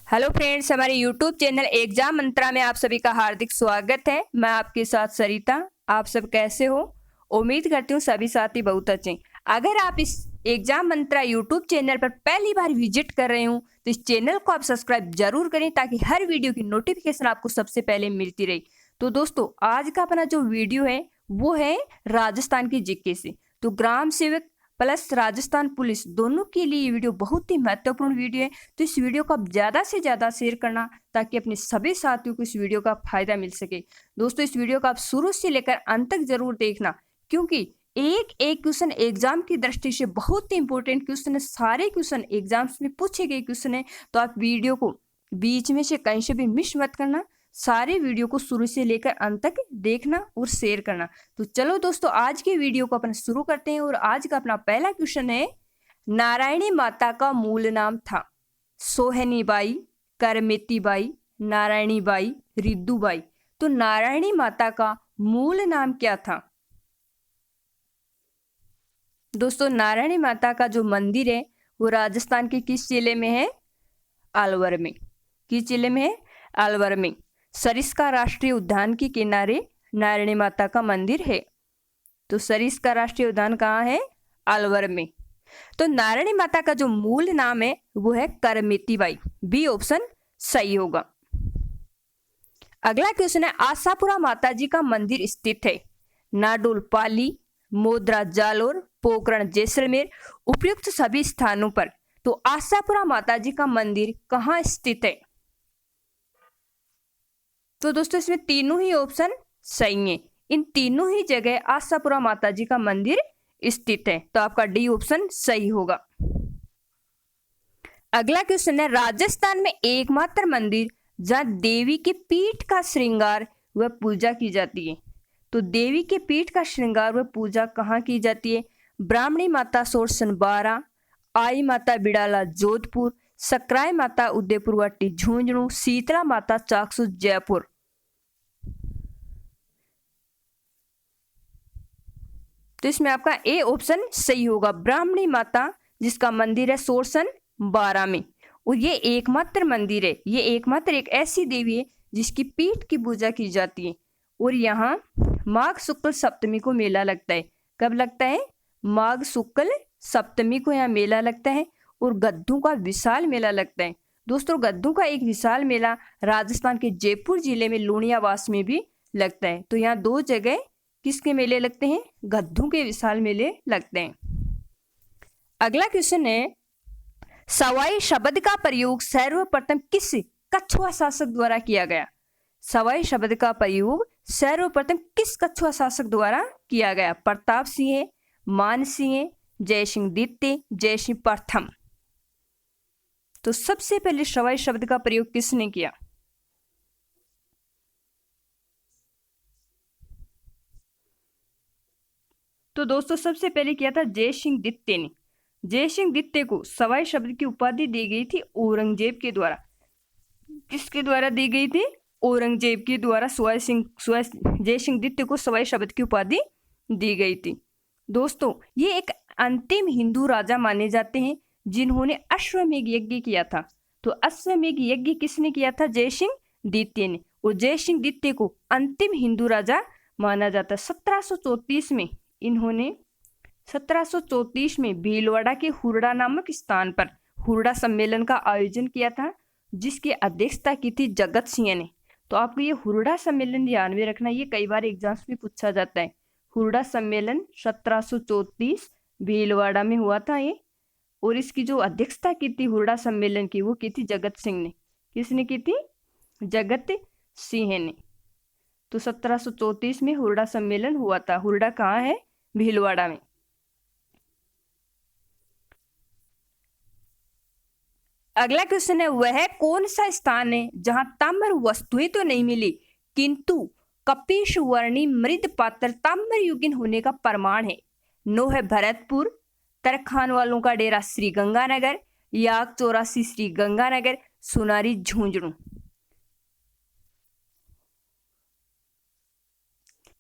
Hello friends, हमारे YouTube channel exam मंत्रा में आप सभी का हार्दिक स्वागत है। मैं आपके साथ सरिता। आप सब कैसे हो? उम्मीद करती हूँ सभी साथी बहुत अच्छे। अगर आप इस एग्जाम मंत्रा यूट्यूब चैनल पर पहली बार विजिट कर रहे हो तो इस चैनल को आप सब्सक्राइब जरूर करें ताकि हर वीडियो की नोटिफिकेशन आपको सबसे पहले मिलती रहे। तो दोस्तों, आज का अपना जो वीडियो है वो है राजस्थान की जीके से। तो ग्राम सेवक प्लस राजस्थान पुलिस दोनों के लिए ये वीडियो बहुत ही महत्वपूर्ण वीडियो है। तो इस वीडियो को आप ज़्यादा से ज़्यादा शेयर करना ताकि अपने सभी साथियों को इस वीडियो का फायदा मिल सके। दोस्तों, इस वीडियो को आप शुरू से लेकर अंत तक जरूर देखना, क्योंकि एक एक क्वेश्चन एग्जाम की दृष्टि से बहुत ही इंपॉर्टेंट क्वेश्चन है। सारे क्वेश्चन एग्जाम्स में पूछे गए क्वेश्चन है, तो आप वीडियो को बीच में से कहीं से भी मिस मत करना। सारे वीडियो को शुरू से लेकर अंत तक देखना और शेयर करना। तो चलो दोस्तों, आज के वीडियो को अपन शुरू करते हैं। और आज का अपना पहला क्वेश्चन है, नारायणी माता का मूल नाम था सोहनी बाई, करमेती बाई, नारायणी बाई, रिद्दू बाई। तो नारायणी माता का मूल नाम क्या था? दोस्तों, नारायणी माता का जो मंदिर है वो राजस्थान के किस जिले में है? अलवर में। किस जिले में है? अलवर में। सरिस्का राष्ट्रीय उद्यान के किनारे नारायणी माता का मंदिर है। तो सरिस्का राष्ट्रीय उद्यान कहाँ है? अलवर में। तो नारायणी माता का जो मूल नाम है वो है करमेती बाई। बी ऑप्शन सही होगा। अगला क्वेश्चन है, आशापुरा माता जी का मंदिर स्थित है नाडोल पाली, मोद्रा जालोर, पोखरण जैसलमेर, उपयुक्त सभी स्थानों पर। तो आशापुरा माता जी का मंदिर कहाँ स्थित है? तो दोस्तों, इसमें तीनों ही ऑप्शन सही है। इन तीनों ही जगह आशापुरा माता जी का मंदिर स्थित है। तो आपका डी ऑप्शन सही होगा। अगला क्वेश्चन है, राजस्थान में एकमात्र मंदिर जहां देवी के पीठ का श्रृंगार व पूजा की जाती है। तो देवी के पीठ का श्रृंगार व पूजा कहाँ की जाती है? ब्राह्मणी माता सोरसन बारा, आई माता बिड़ाला जोधपुर, सकराय माता उदयपुर वाटी झुंझुनू, शीतला माता चाकसू जयपुर। तो इसमें आपका ए ऑप्शन सही होगा। ब्राह्मणी माता जिसका मंदिर है सोरसन बारा में, और ये एकमात्र मंदिर है। ये एकमात्र एक ऐसी देवी है जिसकी पीठ की पूजा की जाती है। और यहाँ माघ शुक्ल सप्तमी को मेला लगता है। कब लगता है? माघ शुक्ल सप्तमी को यहाँ मेला लगता है। और गद्दों का विशाल मेला लगता है। दोस्तों, गद्दों का एक विशाल मेला राजस्थान के जयपुर जिले में लूणियावास में भी लगता है। तो यहाँ दो जगह किसके मेले लगते हैं? गद्दों के विशाल मेले लगते हैं। अगला क्वेश्चन है, सवाई शब्द का प्रयोग सर्वप्रथम किस कछुआ शासक द्वारा किया गया? सवाई शब्द का प्रयोग सर्वप्रथम किस कछुआ शासक द्वारा किया गया? प्रताप सिंह, मान सिंह, जय सिंह द्वितीय, जय सिंह प्रथम। तो सबसे पहले सवाई शब्द का प्रयोग किसने किया? तो दोस्तों, सबसे पहले किया था जय सिंह द्वितीय ने। जय सिंह द्वितीय को सवाई शब्द की उपाधि दी गई थी औरंगजेब के द्वारा। किसके द्वारा दी गई थी? औरंगजेब के द्वारा जय सिंह द्वितीय को सवाई शब्द की उपाधि दी गई थी। दोस्तों, ये एक अंतिम हिंदू राजा माने जाते हैं जिन्होंने अश्वमेध यज्ञ किया था। तो अश्वमेध यज्ञ किसने किया था? जय सिंह द्वितीय ने। और जय सिंह द्वितीय को अंतिम हिंदू राजा माना जाता है। 1734 में इन्होंने 1734 में भीलवाड़ा के हुरडा नामक स्थान पर हुरडा सम्मेलन का आयोजन किया था, जिसकी अध्यक्षता की थी जगत सिंह ने। तो आपको ये हुरडा सम्मेलन ध्यान में रखना, ये कई बार एग्जाम्स में पूछा जाता है। हुरडा सम्मेलन 1734 भीलवाड़ा में हुआ था ये। और इसकी जो अध्यक्षता की थी हुरडा सम्मेलन की, वो की थी जगत सिंह ने। किसने की थी? जगत सिंह ने। तो 1734 में हुरडा सम्मेलन हुआ था। हुरडा कहाँ है? भीलवाड़ा में। अगला क्वेश्चन है, वह कौन सा स्थान है जहां ताम्र वस्तुएं तो नहीं मिली किंतु कपीश वर्णी मृद पात्र ताम्र युगीन होने का प्रमाण है? नो है भरतपुर, तरखान वालों का डेरा श्री गंगानगर, याक 84 श्री गंगानगर, सुनारी झुंझुनू।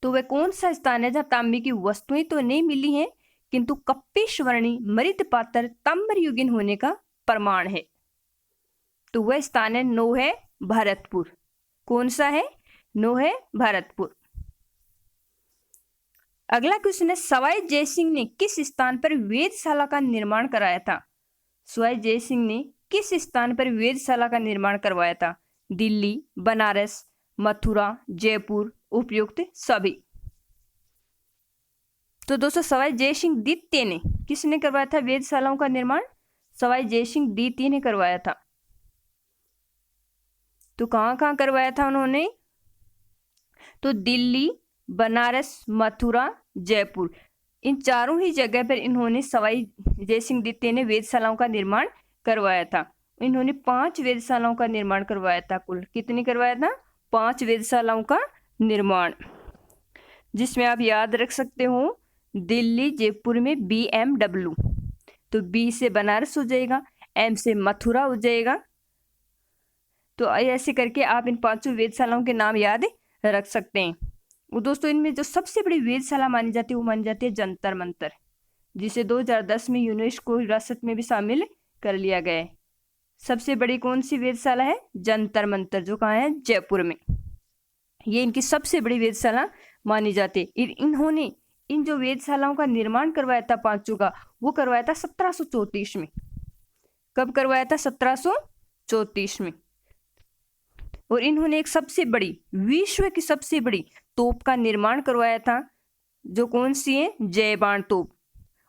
तो वह कौन सा स्थान है जहां तांबे की वस्तुएं तो नहीं मिली हैं किंतु कप्पेश्वरणी मृत पात्र ताम्र युगीन होने का प्रमाण है? तो वह स्थान है नोहे भरतपुर। कौन सा है? नोहे भरतपुर। अगला क्वेश्चन है सवाई जयसिंह ने किस स्थान पर वेधशाला का निर्माण कराया था? सवाई जयसिंह ने किस स्थान पर वेधशाला का निर्माण करवाया था? दिल्ली, बनारस, मथुरा, जयपुर, उपयुक्त सभी। तो दोस्तों सवाई जयसिंह द्वितीय ने किसने करवाया था वेधशालाओं का निर्माण? सवाई जयसिंह द्वितीय ने करवाया था। तो कहाँ कहाँ करवाया था उन्होंने? तो दिल्ली, बनारस, मथुरा, जयपुर, इन चारों ही जगह पर इन्होंने सवाई जयसिंह द्वितीय ने वेधशालाओं का निर्माण करवाया था। इन्होंने 5 वेधशालाओं का निर्माण करवाया था। कुल कितनी करवाया था? 5 वेधशालाओं का निर्माण, जिसमें आप याद रख सकते हो दिल्ली, जयपुर में BMW, तो B से बनारस हो जाएगा, M से मथुरा हो जाएगा। तो ऐसे करके आप इन 5 वेधशालाओं के नाम याद रख सकते हैं। वो दोस्तों इनमें जो सबसे बड़ी वेधशाला मानी जाती है वो मानी जाती है जंतर मंतर, जिसे 2010 में यूनेस्को विरासत में भी शामिल कर लिया गया है। सबसे बड़ी कौन सी वेधशाला है? जंतर मंतर, जो कहाँ है? जयपुर में। ये इनकी सबसे बड़ी वेधशाला मानी जाती है। इन्होंने इन जो वेधशालाओं का निर्माण करवाया था 5 का, वो करवाया था 1734 में। कब करवाया था? 1734 में। और इन्होंने एक सबसे बड़ी, विश्व की सबसे बड़ी तोप का निर्माण करवाया था, जो कौन सी है? जय बाण तोप।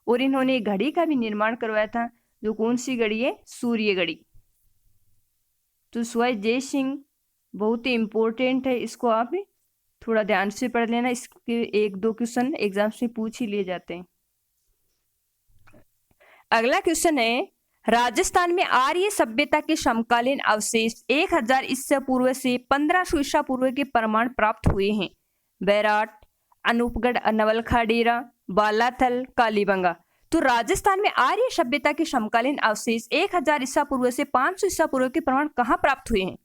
और इन्होंने एक घड़ी का भी निर्माण करवाया था, जो कौन सी घड़ी है? सूर्य घड़ी। तो सवाई जयसिंह बहुत ही इंपॉर्टेंट है, इसको आप थोड़ा ध्यान से पढ़ लेना। इसके 1-2 क्वेश्चन एग्जाम्स में पूछ ही लिए जाते हैं। अगला क्वेश्चन है राजस्थान में आर्य सभ्यता के समकालीन अवशेष 1000 ईसा पूर्व से 1500 ईसा पूर्व के प्रमाण प्राप्त हुए हैं। बैराट, अनूपगढ़, नवलखा डेरा, बालाथल, कालीबंगा। तो राजस्थान में आर्य सभ्यता के समकालीन अवशेष 1000 ईसा पूर्व से 500 ईसा पूर्व के प्रमाण कहाँ प्राप्त हुए हैं?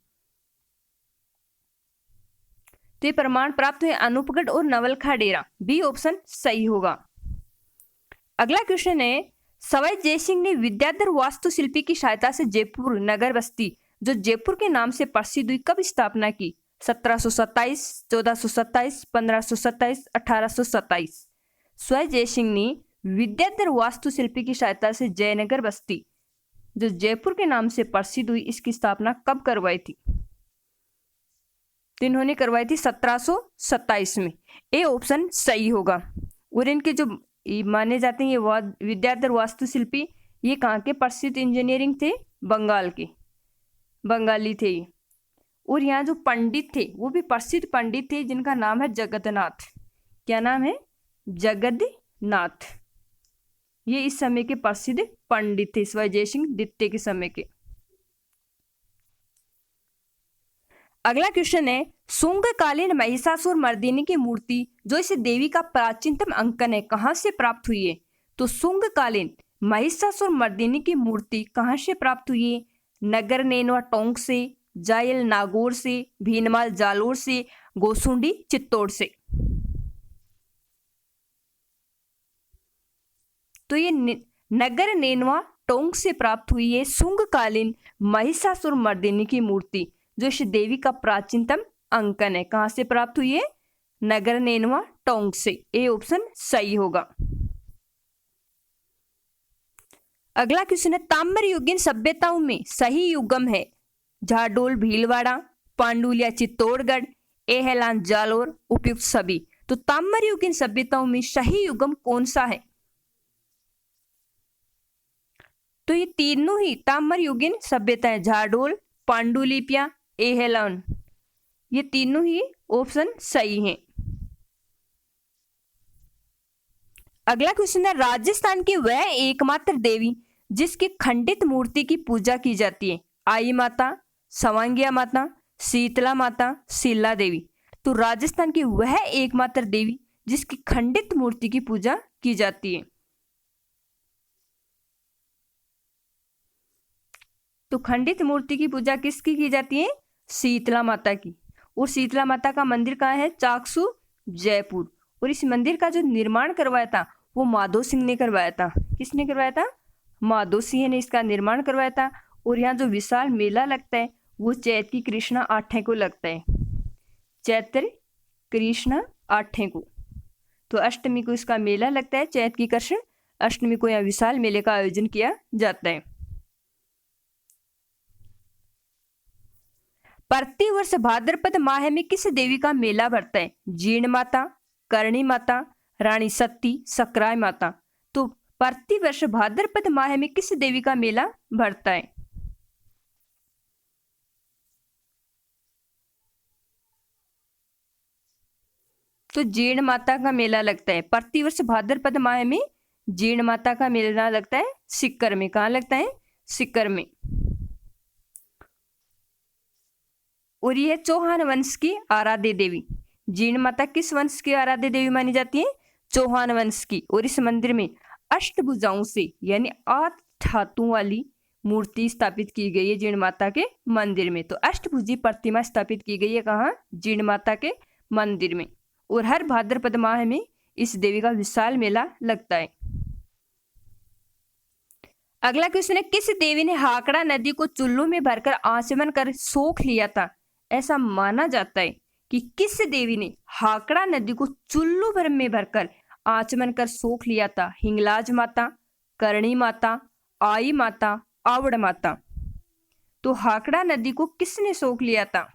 तो ये प्रमाण प्राप्त हुए अनूपगढ़ और नवलखा डेरा। बी ऑप्शन सही होगा। अगला क्वेश्चन है सवाई जयसिंह ने विद्याधर वास्तुशिल्पी की सहायता से जयपुर नगर बस्ती, जो जयपुर के नाम से प्रसिद्ध हुई, कब स्थापना की? 1727, 1427, 1527, 1827। सवाई जयसिंह ने विद्याधर वास्तुशिल्पी की सहायता से जयनगर बस्ती, जो जयपुर के नाम से प्रसिद्ध हुई, इसकी स्थापना कब करवाई थी? तो इन्होंने करवाई थी 1727 में। ए ऑप्शन सही होगा। और इनके जो माने जाते हैं ये विद्याधर वास्तुशिल्पी, ये कहाँ के प्रसिद्ध इंजीनियरिंग थे? बंगाल के, बंगाली थे ये। और यहाँ जो पंडित थे वो भी प्रसिद्ध पंडित थे, जिनका नाम है जगन्नाथ। क्या नाम है? जगन्नाथ। ये इस समय के प्रसिद्ध पंडित थे, सवाई जयसिंह द्वितीय के समय के। अगला क्वेश्चन है शुंगकालीन महिषासुर मर्दिनी की मूर्ति, जो इस देवी का प्राचीनतम अंकन है, कहाँ से प्राप्त हुई है? तो शुंगकालीन महिषासुर मर्दिनी की मूर्ति कहाँ से प्राप्त हुई है? नगर नेनवा टोंक से, जायल नागौर से, भीनमाल जालोर से, गोसुंडी चित्तौड़ से। तो ये नगर नेनवा टोंक से प्राप्त हुई है शुंगकालीन महिषासुर मर्दिनी की मूर्ति, जो इस देवी का प्राचीनतम अंकन है। कहां से प्राप्त हुई है? नगर नेनवा टोंक से। ए ऑप्शन सही होगा। अगला क्वेश्चन है ताम्र युगीन सभ्यताओं में सही युगम है? झाडोल भीलवाड़ा, पांडुलिया चित्तौड़गढ़, एहलान जालोर, उपयुक्त सभी। तो ताम्र युगीन सभ्यताओं में सही युगम कौन सा है? तो ये तीनों ही ताम्र युगीन सभ्यताएं, झाडोल, पांडुलिपिया, एहलान, ये तीनों ही ऑप्शन सही हैं। अगला क्वेश्चन है राजस्थान की वह एकमात्र देवी जिसकी खंडित मूर्ति की पूजा की जाती है? आई माता, सवांगिया माता, शीतला माता, शीला देवी। तो राजस्थान की वह एकमात्र देवी जिसकी खंडित मूर्ति की पूजा की जाती है। तो खंडित मूर्ति की पूजा किसकी की जाती है? शीतला माता की। और शीतला माता का मंदिर कहाँ है? चाकसू, जयपुर। और इस मंदिर का जो निर्माण करवाया था वो माधो सिंह ने करवाया था। किसने करवाया था? माधो सिंह ने इसका निर्माण करवाया था। और यहाँ जो विशाल मेला लगता है वो चैत की कृष्णा आठे को लगता है, चैत्र कृष्णा आठे को। तो अष्टमी को इसका मेला लगता है, चैत की कृष्ण अष्टमी को यहाँ विशाल मेले का आयोजन किया जाता है। प्रतिवर्ष भाद्रपद माह में किस देवी का मेला भरता है? जीर्ण माता, करणी माता, रानी सती, सकराय माता। तो प्रतिवर्ष भाद्रपद माह में किस देवी का मेला भरता है? तो जीर्ण माता का मेला लगता है प्रतिवर्ष भाद्रपद माह में। जीर्ण माता का मेला लगता है सीकर में। कहाँ लगता है? सीकर में। और यह चौहान वंश की आराध्य देवी। जीर्ण माता किस वंश की आराध्य देवी मानी जाती है? चौहान वंश की। और इस मंदिर में अष्टभुजाओं से यानी 8 हाथों वाली मूर्ति स्थापित की गई है जीर्ण माता के मंदिर में। तो अष्टभुजी प्रतिमा स्थापित की गई है कहाँ? जीर्ण माता के मंदिर में। और हर भाद्रपद माह में इस देवी का विशाल मेला लगता है। अगला क्वेश्चन है, किस देवी ने हाकड़ा नदी को चुल्लू में भरकर आचमन कर सोख लिया था? ऐसा माना जाता है कि किस देवी ने हाकड़ा नदी को चुल्लू भर में भरकर आचमन कर सोख लिया था? हिंगलाज माता, करणी माता, आई माता, आवड़ माता। तो हाकड़ा नदी को किसने सोख लिया था?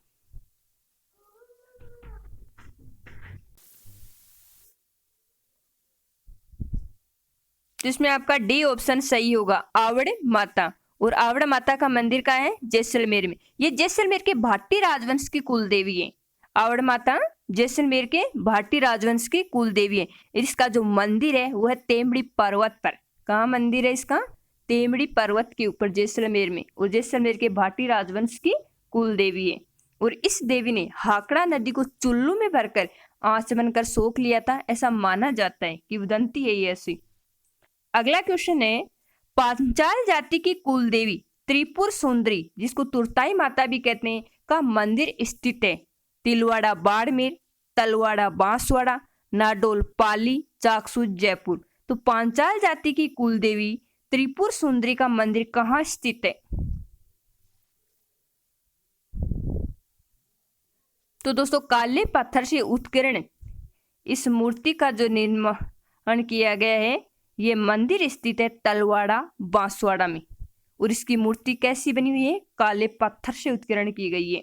तो इसमें आपका डी ऑप्शन सही होगा, आवड़ माता। और आवड़ माता का मंदिर कहाँ है? जैसलमेर में। ये जैसलमेर के भाटी राजवंश की कुल देवी है। आवड़ माता जैसलमेर के भाटी राजवंश की कुल देवी है। इसका जो मंदिर है वह तेमड़ी पर्वत पर। कहाँ मंदिर है इसका? तेमड़ी पर्वत के ऊपर जैसलमेर में। और जैसलमेर के भाटी राजवंश की कुल देवी है। और इस देवी ने हाकड़ा नदी को चुल्लू में भरकर आचमन कर सोख लिया था, ऐसा माना जाता है। किंवदंती है ये ऐसी। अगला क्वेश्चन है, पांचाल जाति की कुल देवी त्रिपुर सुंदरी, जिसको तुरताई माता भी कहते हैं, का मंदिर स्थित है तिलवाड़ा बाड़मेर, तलवाड़ा बांसवाड़ा, नाडोल पाली, चाकसू जयपुर। तो पांचाल जाति की कुल देवी त्रिपुर सुंदरी का मंदिर कहाँ स्थित है? तो दोस्तों काले पत्थर से उत्कीर्ण इस मूर्ति का जो निर्माण किया गया है, ये मंदिर स्थित है तलवाड़ा बांसवाड़ा में। और इसकी मूर्ति कैसी बनी हुई है? काले पत्थर से उत्कीर्ण की गई है।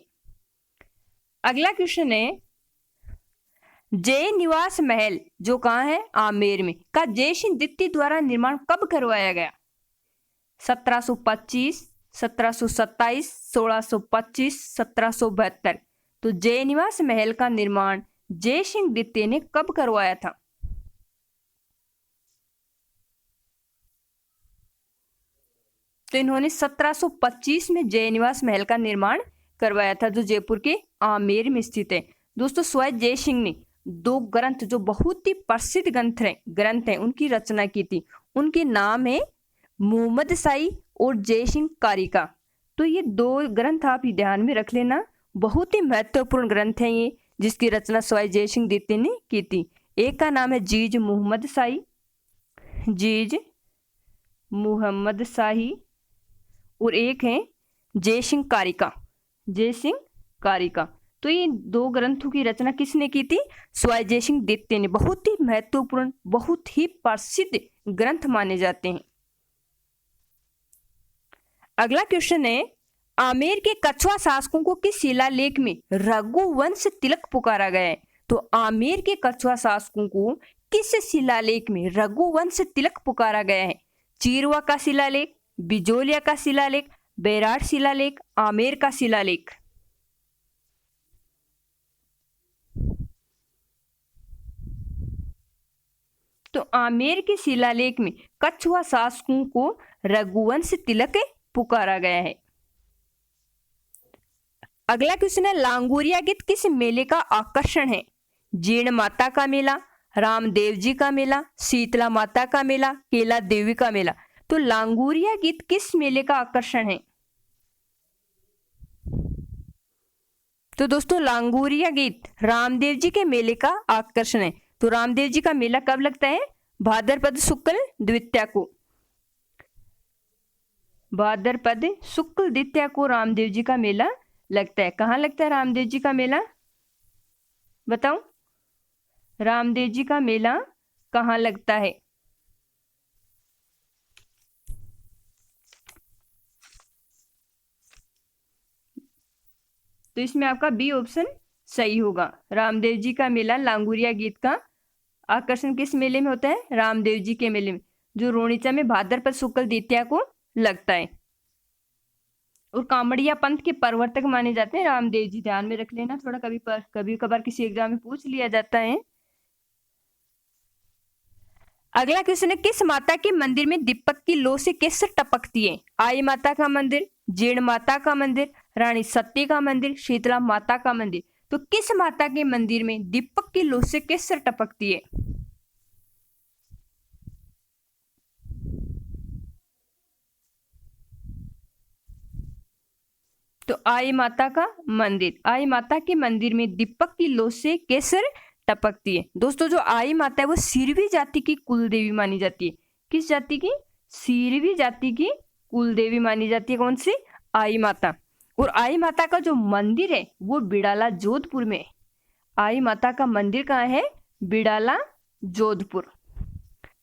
अगला क्वेश्चन है, जय निवास महल जो कहाँ है? आमेर में, का जय सिंह द्वितीय द्वारा निर्माण कब करवाया गया? 1725, 1727, 1625, 1772। तो जय निवास महल का निर्माण जय सिंह द्वितीय ने कब करवाया था? तो इन्होंने 1725 में जय निवास महल का निर्माण करवाया था, जो जयपुर के आमेर में स्थित है। दोस्तों स्वयं जय सिंह ने 2 ग्रंथ जो बहुत ही प्रसिद्ध ग्रंथ हैं उनकी रचना की थी। उनके नाम है मोहम्मद शाही और जय सिंह कारिका। तो ये 2 ग्रंथ आप ध्यान में रख लेना, बहुत ही महत्वपूर्ण ग्रंथ हैं ये, जिसकी रचना स्वयं जय सिंह द्वितीय ने की थी। एक का नाम है जीज मोहम्मद शाही, जीज मोहम्मद शाही, और एक है जय सिंह कारिका, जय सिंह कारिका। तो ये 2 ग्रंथों की रचना किसने की थी? स्वयं जय सिंह द्वितीय ने। बहुत ही महत्वपूर्ण, बहुत ही प्रसिद्ध ग्रंथ माने जाते हैं। अगला क्वेश्चन है, आमेर के कछुआ शासकों को किस शिलालेख में रघुवंश तिलक पुकारा गया है? तो आमेर के कछुआ शासकों को किस शिलालेख में रघुवंश तिलक पुकारा गया है? चीरवा का शिलालेख, बिजोलिया का शिलालेख, बैराट शिलालेख, आमेर का शिलालेख। तो आमेर के शिलालेख में कछुआ शासकों को रघुवंश तिलक पुकारा गया है। अगला क्वेश्चन है, लांगुरिया गीत किस मेले का आकर्षण है? जीर्ण माता का मेला, रामदेव जी का मेला, शीतला माता का मेला, केला देवी का मेला। तो लांगुरिया गीत किस मेले का आकर्षण है? तो दोस्तों लांगुरिया गीत रामदेव जी के मेले का आकर्षण है। तो रामदेव जी का मेला कब लगता है? भाद्रपद शुक्ल द्वितीया को। भाद्रपद शुक्ल द्वितीया को रामदेव जी का मेला लगता है। कहाँ लगता है रामदेव जी का मेला? बताओ, रामदेव जी का मेला कहाँ लगता है? तो इसमें आपका बी ऑप्शन सही होगा। रामदेव जी का मेला लांगुरिया गीत का आकर्षण किस मेले में होता है? रामदेव जी के मेले में, जो रोनिचा में भाद्रपद शुक्ल द्वितीया को लगता है। और कामड़िया पंथ के प्रवर्तक माने जाते हैं रामदेव जी। ध्यान में रख लेना, थोड़ा कभी कभार किसी एग्जाम में पूछ लिया जाता है। अगला क्वेश्चन है, किस माता के मंदिर में दीपक की लौ से केसर टपकती है? आई माता का मंदिर, जीण माता का मंदिर, रानी सती का मंदिर, शीतला माता का मंदिर। तो किस माता के मंदिर में दीपक की लौ से केसर टपकती है? तो आई माता का मंदिर, आई माता के मंदिर में दीपक की लौ से केसर टपकती है। दोस्तों, जो आई माता है वो सिरवी जाति की कुल देवी मानी जाती है। किस जाति की? सिरवी जाति की कुल देवी मानी जाती है। कौन सी? आई माता। और आई माता का जो मंदिर है वो बिड़ाला जोधपुर में है। आई माता का मंदिर कहाँ है? बिड़ाला जोधपुर।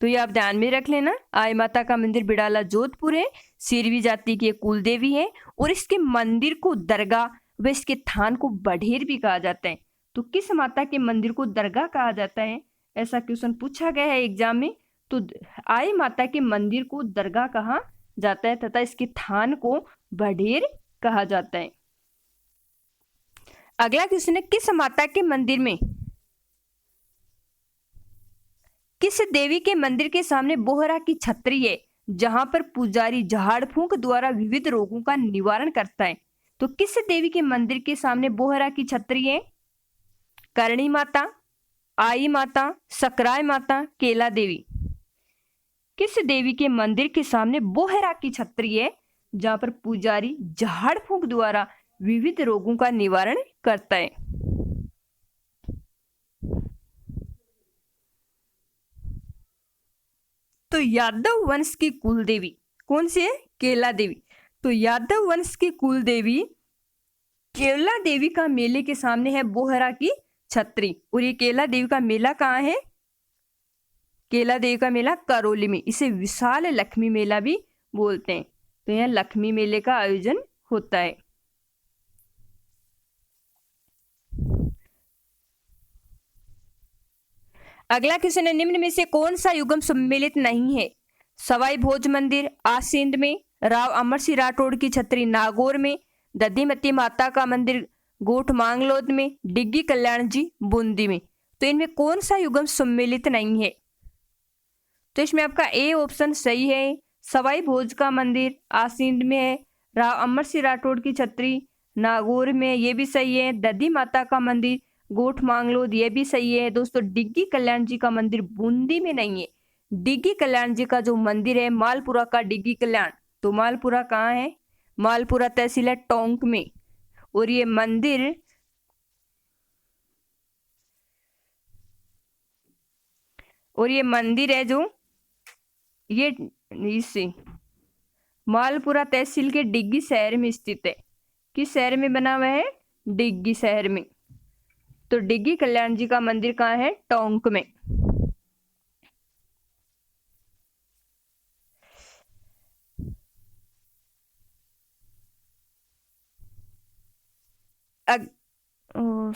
तो ये आप ध्यान में रख लेना, आई माता का मंदिर बिड़ाला जोधपुर है, सिरवी जाति की कुल देवी है। और इसके मंदिर को दरगाह व इसके थान को बढेर भी कहा जाता है। तो किस माता के मंदिर को दरगाह कहा जाता है? ऐसा क्वेश्चन पूछा गया है एग्जाम में। तो आई माता के मंदिर को दरगाह कहा जाता है तथा इसके थान को बढेर कहा जाता है। अगला क्वेश्चन है, किस माता के मंदिर में, किस देवी के मंदिर के सामने बोहरा की छतरी है जहां पर पुजारी झाड़ फूंक द्वारा विविध रोगों का निवारण करता है? तो किस देवी के मंदिर के सामने बोहरा की छतरी है? करणी माता, आई माता, सकराय माता, केला देवी। किस देवी के मंदिर के सामने बोहरा की छतरी है जहां पर पुजारी झाड़ फूंक द्वारा विविध रोगों का निवारण करता है? तो यादव वंश की कुल देवी कौन सी है? केला देवी। तो यादव वंश की कुल देवी केला देवी का मेले के सामने है बोहरा की छतरी। और ये केला देवी का मेला कहाँ है? केला देवी का मेला करौली में। इसे विशाल लक्ष्मी मेला भी बोलते हैं। तो यहाँ लक्ष्मी मेले का आयोजन होता है। अगला क्वेश्चन है, निम्न में से कौन सा युगम सम्मिलित नहीं है? सवाई भोज मंदिर आसींद में, राव अमर सिंह राठौड़ की छतरी नागौर में, दधिमती माता का मंदिर गोठ मांगलोद में, डिग्गी कल्याण जी बूंदी में। तो इनमें कौन सा युगम सम्मिलित नहीं है? तो इसमें आपका ए ऑप्शन सही है। सवाई भोज का मंदिर आसींद में है, राव अमर सिंह राठौड़ की छतरी नागौर में, ये भी सही है। दधी माता का मंदिर गोठ मांगलोद, ये भी सही है। दोस्तों, डिग्गी कल्याण जी का मंदिर बूंदी में नहीं है। डिग्गी कल्याण जी का जो मंदिर है मालपुरा का डिग्गी कल्याण, तो मालपुरा कहाँ है? मालपुरा तहसील है टोंक में। और ये मंदिर है जो ये इससे मालपुरा तहसील के डिग्गी शहर में स्थित है। किस शहर में बना हुआ है? डिग्गी शहर में। तो डिग्गी कल्याण जी का मंदिर कहाँ है? टोंक में।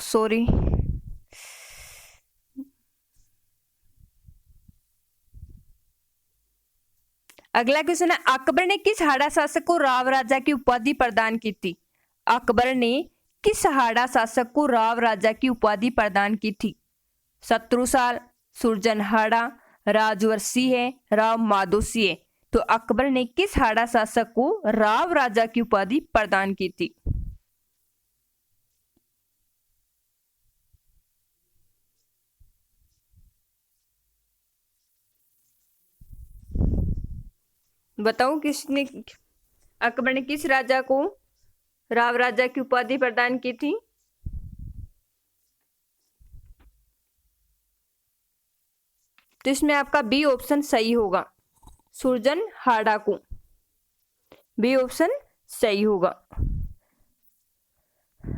सॉरी, अगला क्वेश्चन है, अकबर ने किस हाड़ा शासक को राव राजा की उपाधि प्रदान की थी? अकबर ने किस हाड़ा शासक को राव राजा की उपाधि प्रदान की थी? शत्रुसाल, सुरजनहाड़ा, राजवर्षी है, राव माधोसी है। तो अकबर ने किस हाड़ा शासक को राव राजा की उपाधि प्रदान की थी? बताओ, किसने, अकबर ने किस राजा को राव राजा की उपाधि प्रदान की थी? तो इसमें आपका बी ऑप्शन सही होगा, सुरजनहाड़ा को। बी ऑप्शन सही होगा।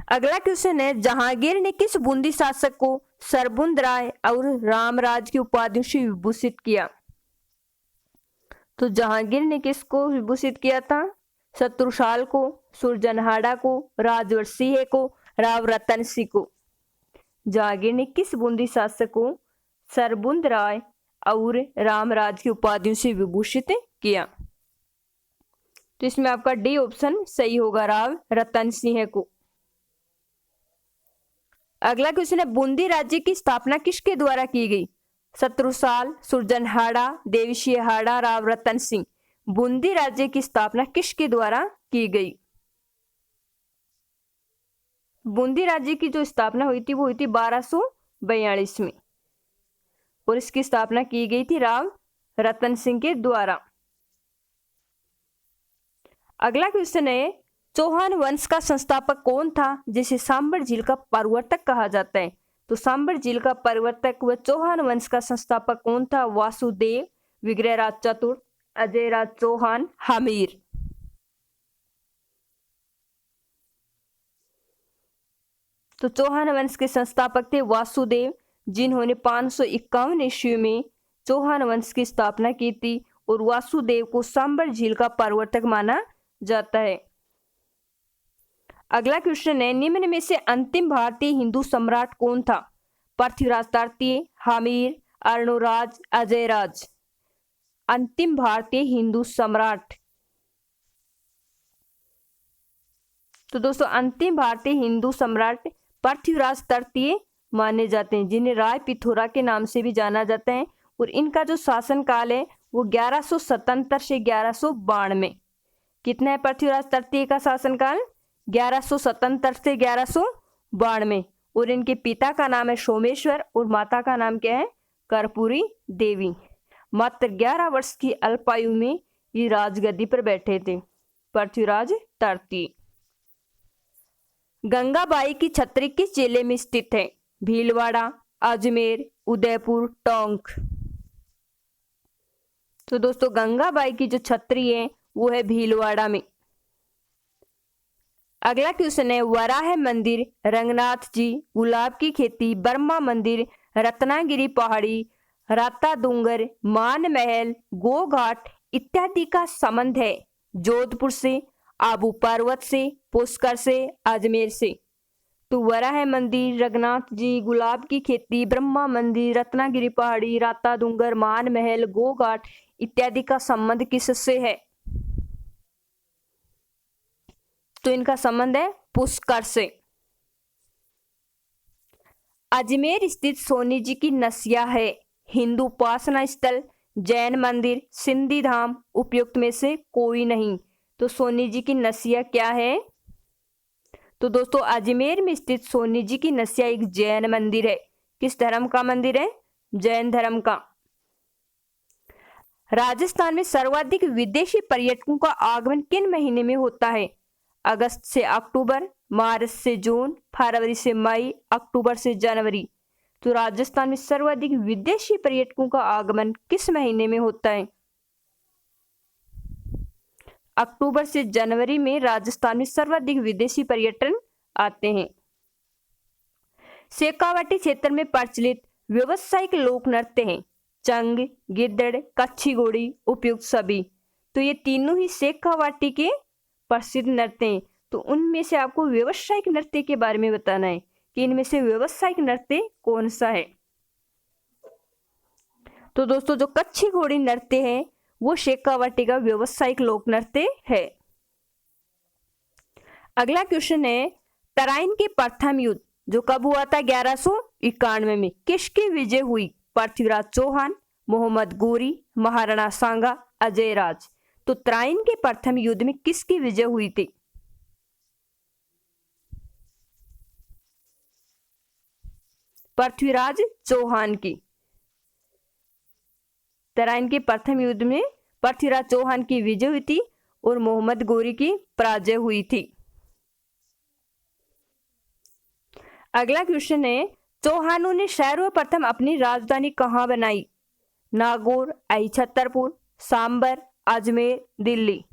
अगला क्वेश्चन है, जहांगीर ने किस बूंदी शासक को सरबुंद राय और रामराज की उपाधियों से विभूषित किया? तो जहांगीर ने किसको विभूषित किया था? शत्रुसाल को, सुरजनहाड़ा को, राजवर्षिय को, राव रतन सिंह को। जहांगीर ने किस बूंदी शासक को सरबुंद राय और रामराज की उपाधियों से विभूषित किया? तो इसमें आपका डी ऑप्शन सही होगा, राव रतन सिंह को। अगला क्वेश्चन है, बूंदी राज्य की स्थापना किसके द्वारा की गई? शत्रुसाल, सुरजनहाड़ा, देवसिंहाड़ा, राव रतन सिंह। बूंदी राज्य की स्थापना किसके द्वारा की गई? बूंदी राज्य की जो स्थापना हुई थी वो हुई थी 1242 में, और इसकी स्थापना की गई थी राव रतन सिंह के द्वारा। अगला क्वेश्चन है, चौहान वंश का संस्थापक कौन था जिसे सांबर झील का प्रवर्तक कहा जाता है? तो सांबर झील का प्रवर्तक व चौहान वंश का संस्थापक कौन था? वासुदेव, विग्रहराज चतुर्थ, अजयराज चौहान, हमीर। तो चौहान वंश के संस्थापक थे वासुदेव, जिन्होंने 551 ईस्वी में चौहान वंश की स्थापना की थी, और वासुदेव को सांबर झील का प्रवर्तक माना जाता है। अगला क्वेश्चन है, निम्न में से अंतिम भारतीय हिंदू सम्राट कौन था? पृथ्वीराज तृतीय, हमीर, अर्णोराज, अजयराज। अंतिम भारतीय हिंदू सम्राट। तो दोस्तों, अंतिम भारतीय हिंदू सम्राट पृथ्वीराज तृतीय माने जाते हैं, जिन्हें राय पिथौरा के नाम से भी जाना जाता है, और इनका जो शासनकाल है वो 1177 से 1192। कितना है पृथ्वीराज तृतीय का शासनकाल? 1177 से 1192। और इनके पिता का नाम है सोमेश्वर और माता का नाम क्या है? कर्पूरी देवी। मात्र 11 वर्ष की अल्पायु में ये राजगद्दी पर बैठे थे पृथ्वीराज तृतीय। गंगाबाई की छत्री किस जिले में स्थित है? भीलवाड़ा, अजमेर, उदयपुर, टोंक। तो दोस्तों, गंगाबाई की जो छत्री है वो है भीलवाड़ा में। अगला क्वेश्चन है, वराह मंदिर, रंगनाथ जी, गुलाब की खेती, बर्मा मंदिर, रत्नागिरी पहाड़ी, राता डूंगर, मान महल, गोघाट इत्यादि का संबंध है जोधपुर से, आबू पर्वत से, पुष्कर से, अजमेर से? तो वराह मंदिर, रंगनाथ जी, गुलाब की खेती, ब्रह्मा मंदिर, रत्नागिरी पहाड़ी, राता डूंगर, मान महल, गोघाट इत्यादि का संबंध किससे है? तो इनका संबंध है पुष्कर से। अजमेर स्थित सोनी जी की नसिया है हिंदू उपासना स्थल, जैन मंदिर, सिंधी धाम, उपयुक्त में से कोई नहीं। तो सोनी जी की नसिया क्या है? तो दोस्तों, अजमेर में स्थित सोनी जी की नसिया एक जैन मंदिर है। किस धर्म का मंदिर है? जैन धर्म का। राजस्थान में सर्वाधिक विदेशी पर्यटकों का आगमन किन महीने में होता है? अगस्त से अक्टूबर, मार्च से जून, फरवरी से मई, अक्टूबर से जनवरी। तो राजस्थान में सर्वाधिक विदेशी पर्यटकों का आगमन किस महीने में होता है? अक्टूबर से जनवरी में राजस्थान में सर्वाधिक विदेशी पर्यटन आते हैं। शेखावाटी क्षेत्र में प्रचलित व्यावसायिक लोक नृत्य हैं चंग, गिद्दड़, कच्छी घोड़ी, उपयुक्त सभी। तो ये तीनों ही शेखावाटी के प्रसिद्ध नृत्य हैं। तो उनमें से आपको व्यावसायिक नृत्य के बारे में बताना है कि इनमें से व्यावसायिक नृत्य कौन सा है। तो दोस्तों, जो कच्छी घोड़ी नृत्य है वो शेखावाटी का व्यावसायिक लोक नृत्य है। अगला क्वेश्चन है, तराइन के प्रथम युद्ध जो कब हुआ था? 1191 में। किसकी विजय हुई? पृथ्वीराज चौहान, मोहम्मद गोरी, महाराणा सांगा, अजयराज। तो तराइन के प्रथम युद्ध में किसकी विजय हुई थी? पृथ्वीराज चौहान की। तराइन के प्रथम युद्ध में पृथ्वीराज चौहान की विजय हुई थी और मोहम्मद गोरी की पराजय हुई थी। अगला क्वेश्चन है, चौहानों ने सर्वप्रथम अपनी राजधानी कहां बनाई? नागौर, छतरपुर, सांबर, अजमेर, दिल्ली।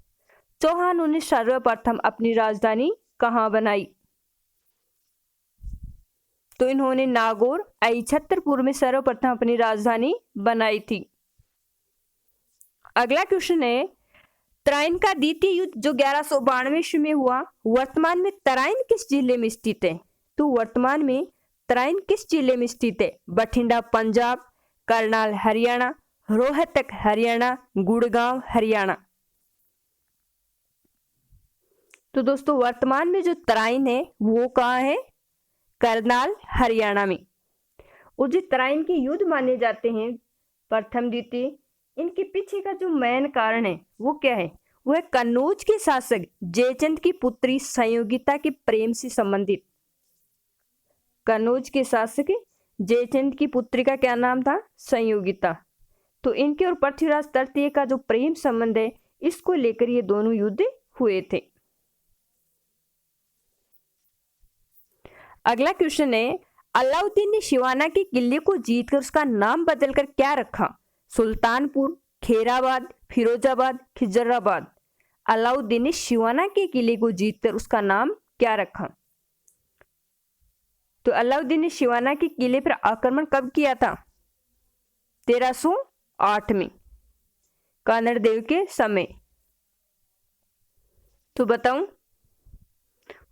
चौहानों ने सर्वप्रथम अपनी राजधानी कहाँ बनाई? तो इन्होंने नागौर छतरपुर में सर्वप्रथम अपनी राजधानी बनाई थी। अगला क्वेश्चन है, तराइन का द्वितीय युद्ध जो 1192 ईस्वी में हुआ, वर्तमान में तराइन किस जिले में स्थित है? तो वर्तमान में तराइन किस जिले में स्थित है? बठिंडा पंजाब, करनाल हरियाणा, रोहतक हरियाणा, गुड़गांव हरियाणा। तो दोस्तों वर्तमान में जो तराइन है वो कहाँ है? करनाल हरियाणा में। और जो तराइन के युद्ध माने जाते हैं प्रथम द्वितीय, इनके पीछे का जो मेन कारण है वो क्या है? वो है कन्नौज के शासक जयचंद की पुत्री संयोगिता के प्रेम से संबंधित। कन्नौज के शासक जयचंद की पुत्री का क्या नाम था? संयोगिता। तो इनके और पृथ्वीराज तृतीय का जो प्रेम संबंध है, इसको लेकर ये दोनों युद्ध हुए थे। अगला क्वेश्चन है, अलाउद्दीन ने शिवाना के किले को जीतकर उसका नाम बदलकर क्या रखा? सुल्तानपुर, खेराबाद, फिरोजाबाद, खिजराबाद। अलाउद्दीन ने शिवाना के किले को जीतकर उसका नाम क्या रखा? तो अलाउद्दीन ने शिवाना के किले पर आक्रमण कब किया था? 1308 में, कानड़ देव के समय। तो बताऊं,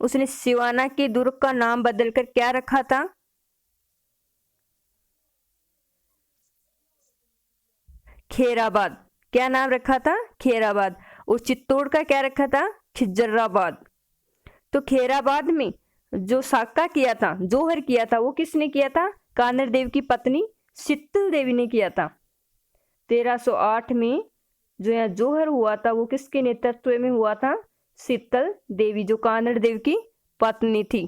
उसने शिवाना के दुर्ग का नाम बदलकर क्या रखा था? खेराबाद। क्या नाम रखा था? खेराबाद। और चित्तौड़ का क्या रखा था? खिजराबाद। तो खेराबाद में जो साका किया था, जोहर किया था, वो किसने किया था? कानड़ देव की पत्नी शीतल देवी ने किया था। 1308 में जो यहाँ जोहर हुआ था वो किसके नेतृत्व में हुआ था? शीतल देवी, जो कानड़ देव की पत्नी थी।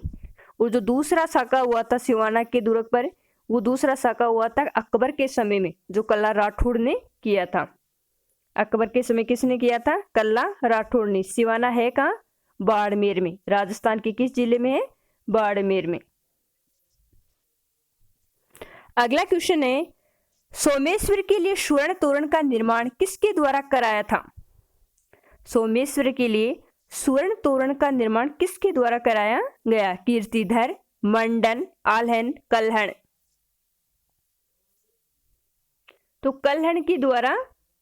और जो दूसरा साका हुआ था सिवाना के दुर्ग पर, वो दूसरा साका हुआ था अकबर के समय में, जो कल्ला राठौड़ ने किया था। अकबर के समय किसने किया था? कल्ला राठौड़ ने। सिवाना है कहाँ? बाड़मेर में। राजस्थान के किस जिले में है? बाड़मेर में। अगला क्वेश्चन है, सोमेश्वर के लिए स्वर्ण तोरण का निर्माण किसके द्वारा कराया था? सोमेश्वर के लिए स्वर्ण तोरण का निर्माण किसके द्वारा कराया गया? कीर्तिधर, मंडन, आल्हन, कल्हण। तो कल्हण के द्वारा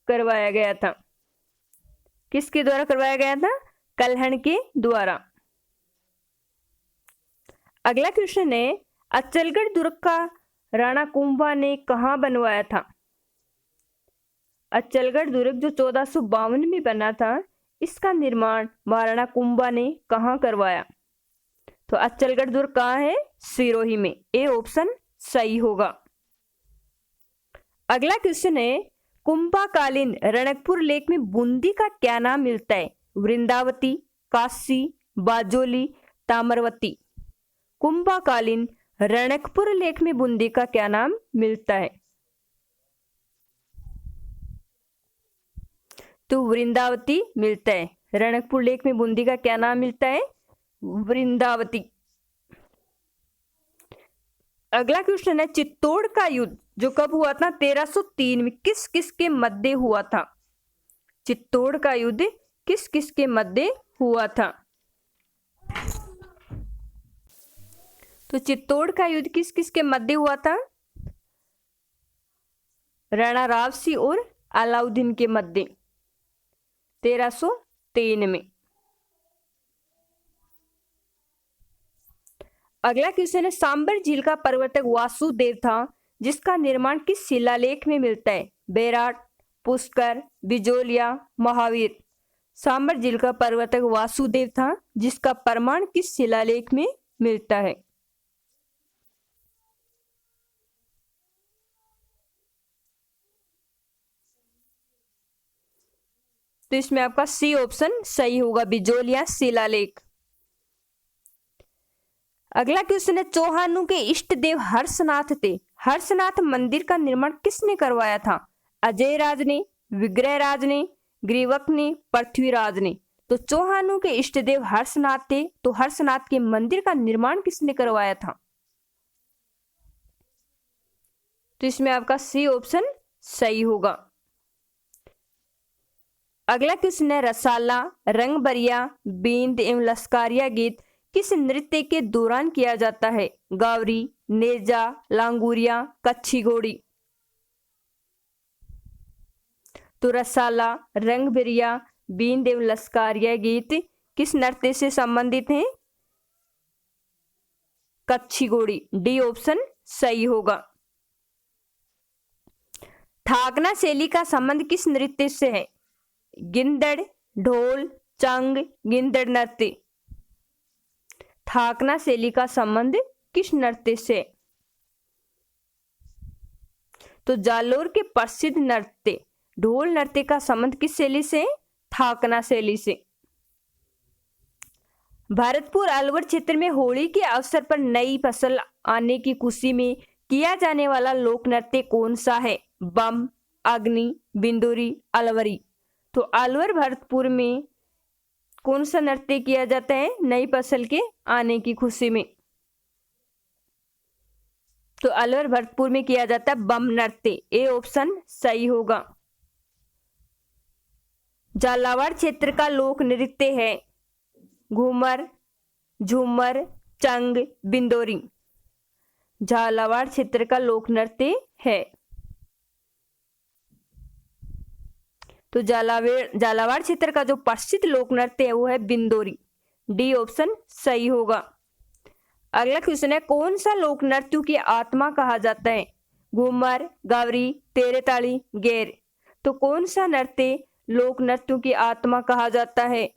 करवाया गया था। किसके द्वारा करवाया गया था? कल्हण के द्वारा। अगला क्वेश्चन है, अचलगढ़ दुर्ग का राणा कुंभा ने कहाँ बनवाया था? अचलगढ़ दुर्ग जो 1452 में बना था, इसका निर्माण महाराणा कुंभा ने कहाँ करवाया? तो अचलगढ़ दुर्ग कहाँ है? सिरोही में। ए ऑप्शन सही होगा। अगला क्वेश्चन है, कुंभाकालीन रणकपुर लेक में बूंदी का क्या नाम मिलता है? वृंदावती, काशी, बाजोली, ताम्रवती। कुंभाकालीन रणकपुर लेक में बूंदी का क्या नाम मिलता है? तो वृंदावती मिलता है। रणकपुर लेक में बूंदी का क्या नाम मिलता है? वृंदावती। अगला क्वेश्चन है, चित्तौड़ का युद्ध जो कब हुआ था? 1303 में किस किस के मध्य हुआ था? चित्तौड़ का युद्ध किस किस के मध्य हुआ था? तो चित्तौड़ का युद्ध किस किस के मध्य हुआ था? राणा राव सिंह और अलाउद्दीन के मध्य, 1303 में। अगला क्वेश्चन है, सांबर झील का प्रवर्तक वासुदेव था, जिसका निर्माण किस शिलालेख में मिलता है? बैराट, पुष्कर, बिजोलिया, महावीर। सांबर झील का प्रवर्तक वासुदेव था, जिसका प्रमाण किस शिलालेख में मिलता है? तो इसमें आपका सी ऑप्शन सही होगा, बिजोलिया शिलालेख। अगला क्वेश्चन है, चौहानों के इष्ट देव हर्षनाथ थे। हर्षनाथ मंदिर का निर्माण किसने करवाया था? अजय राज ने, विग्रह राज ने, ग्रीवक ने, पृथ्वीराज ने। तो चौहानों के इष्ट देव हर्षनाथ थे, तो हर्षनाथ के मंदिर का निर्माण किसने करवाया था? तो इसमें आपका सी ऑप्शन सही होगा। अगला क्वेश्चन है, रसाला, रंगबरिया, बींद एवं लश्कारिया गीत किस नृत्य के दौरान किया जाता है? गावरी, नेजा, लांगुरिया, कच्छी घोड़ी। तो रसाला, रंगबरिया, बींद एवं लश्कारिया गीत किस नृत्य से संबंधित हैं? कच्छी घोड़ी। डी ऑप्शन सही होगा। थाकना शैली का संबंध किस नृत्य से है? गिंदड़, ढोल, चंग, गिंदड़ नृत्य। थाकना शैली का संबंध किस नृत्य से? तो जालोर के प्रसिद्ध नृत्य ढोल नृत्य का संबंध किस शैली से? थाकना शैली से। भरतपुर अलवर क्षेत्र में होली के अवसर पर नई फसल आने की खुशी में किया जाने वाला लोक नृत्य कौन सा है? बम, अग्नि, बिंदुरी, अलवरी। तो अलवर भरतपुर में कौन सा नृत्य किया जाता है नई फसल के आने की खुशी में? तो अलवर भरतपुर में किया जाता है बम नृत्य। ए ऑप्शन सही होगा। झालावाड़ क्षेत्र का लोक नृत्य है घूमर, झूमर, चंग, बिंदोरी। झालावाड़ क्षेत्र का लोक नृत्य है। तो झालावाड़ क्षेत्र का जो प्रसिद्ध लोक नृत्य है वो है बिंदोरी। डी ऑप्शन सही होगा। अगला क्वेश्चन है, कौन सा लोक नृत्य की आत्मा कहा जाता है? घूमर, गावरी, तेरे ताली, गेर। तो कौन सा नृत्य लोक नृत्य की आत्मा कहा जाता है?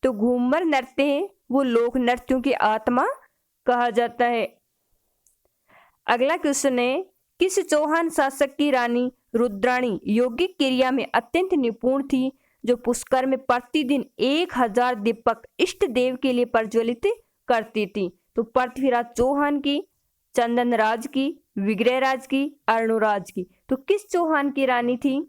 तो घूमर नृत्य है वो लोक नृत्यों की आत्मा कहा जाता है। अगला क्वेश्चन है, किस चौहान शासक की रानी रुद्राणी यौगिक क्रिया में अत्यंत निपुण थी, जो पुष्कर में प्रतिदिन 1000 दीपक इष्ट देव के लिए प्रज्वलित करती थी? तो पृथ्वीराज चौहान की, चंदनराज की, विग्रहराज की, अर्णोराज की। तो किस चौहान की रानी थी?